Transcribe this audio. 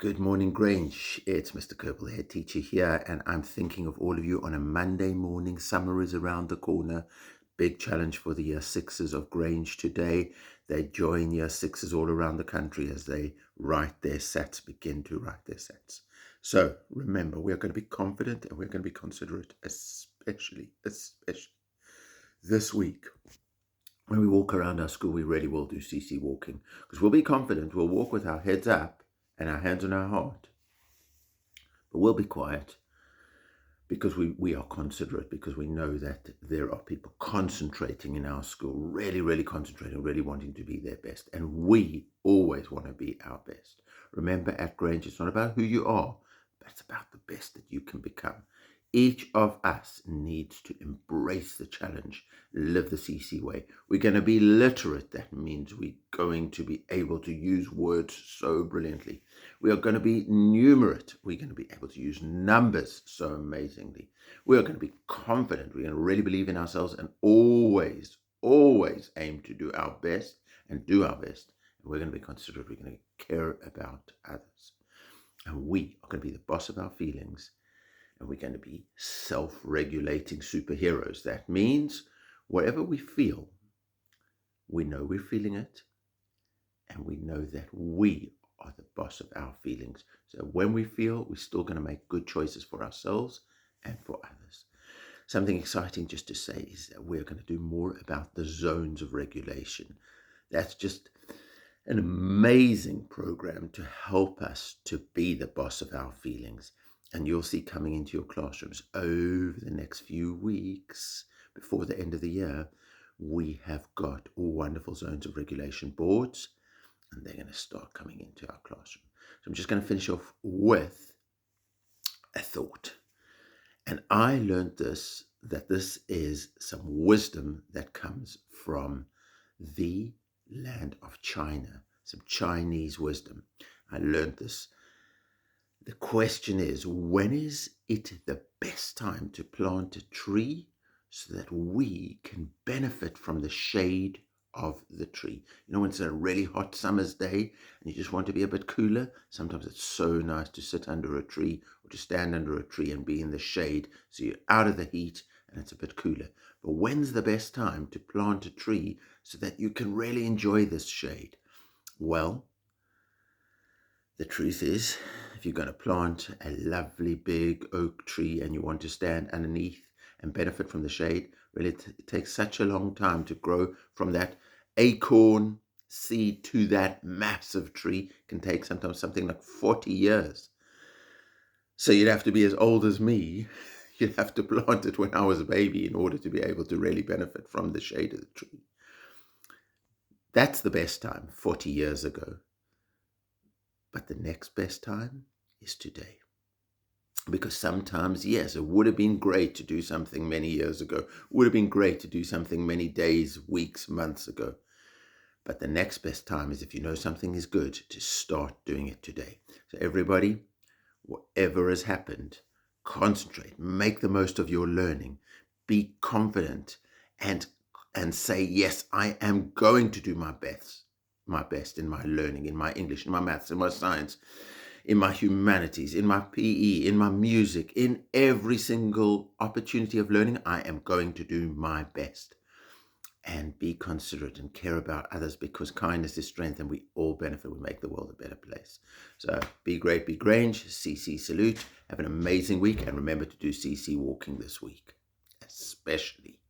Good morning, Grange. It's Mr. Kerbal, the head teacher here, and I'm thinking of all of you on a Monday morning. Summer is around the corner. Big challenge for the year sixes of Grange today. They join year sixes all around the country as they begin to write their sets. So remember, we're going to be confident and we're going to be considerate, especially this week. When we walk around our school, we really will do CC walking because we'll be confident. We'll walk with our heads up and our hands on our heart. But we'll be quiet because we are considerate, because we know that there are people concentrating in our school, really concentrating, really wanting to be their best. And we always want to be our best. Remember, at Grange, it's not about who you are, but it's about the best that you can become. Each of us needs to embrace the challenge, live the CC way. We're going to be literate. That means we're going to be able to use words so brilliantly. We are going to be numerate. We're going to be able to use numbers so amazingly. We are going to be confident. We're going to really believe in ourselves and always aim to do our best and do our best. And we're going to be considerate. We're going to care about others. And we are going to be the boss of our feelings. And we're going to be self-regulating superheroes. That means whatever we feel, we know we're feeling it, and we know that we are the boss of our feelings. So when we feel, we're still going to make good choices for ourselves and for others. Something exciting just to say is that we're going to do more about the zones of regulation. That's just an amazing program to help us to be the boss of our feelings. And you'll see coming into your classrooms over the next few weeks, before the end of the year, we have got wonderful zones of regulation boards, and they're going to start coming into our classroom. So I'm just going to finish off with a thought. And I learned that this is some wisdom that comes from the land of China, some Chinese wisdom. I learned this. The question is, when is it the best time to plant a tree so that we can benefit from the shade of the tree? You know, when it's a really hot summer's day and you just want to be a bit cooler, sometimes it's so nice to sit under a tree or to stand under a tree and be in the shade so you're out of the heat and it's a bit cooler. But when's the best time to plant a tree so that you can really enjoy this shade? Well, the truth is, if you're going to plant a lovely big oak tree and you want to stand underneath and benefit from the shade, really it takes such a long time to grow from that acorn seed to that massive tree. It can take sometimes something like 40 years. So you'd have to be as old as me. You'd have to plant it when I was a baby in order to be able to really benefit from the shade of the tree. That's the best time, 40 years ago. But the next best time is today. Because sometimes, yes, it would have been great to do something many years ago. Would have been great to do something many days, weeks, months ago. But the next best time is, if you know something is good, to start doing it today. So everybody, whatever has happened, concentrate, make the most of your learning, be confident, and say, yes, I am going to do my best in my learning, in my English, in my maths, in my science, in my humanities, in my PE, in my music, in every single opportunity of learning. I am going to do my best. And be considerate and care about others, because kindness is strength and we all benefit. We make the world a better place. So be great, be Grange, CC salute. Have an amazing week, and remember to do CC walking this week, especially.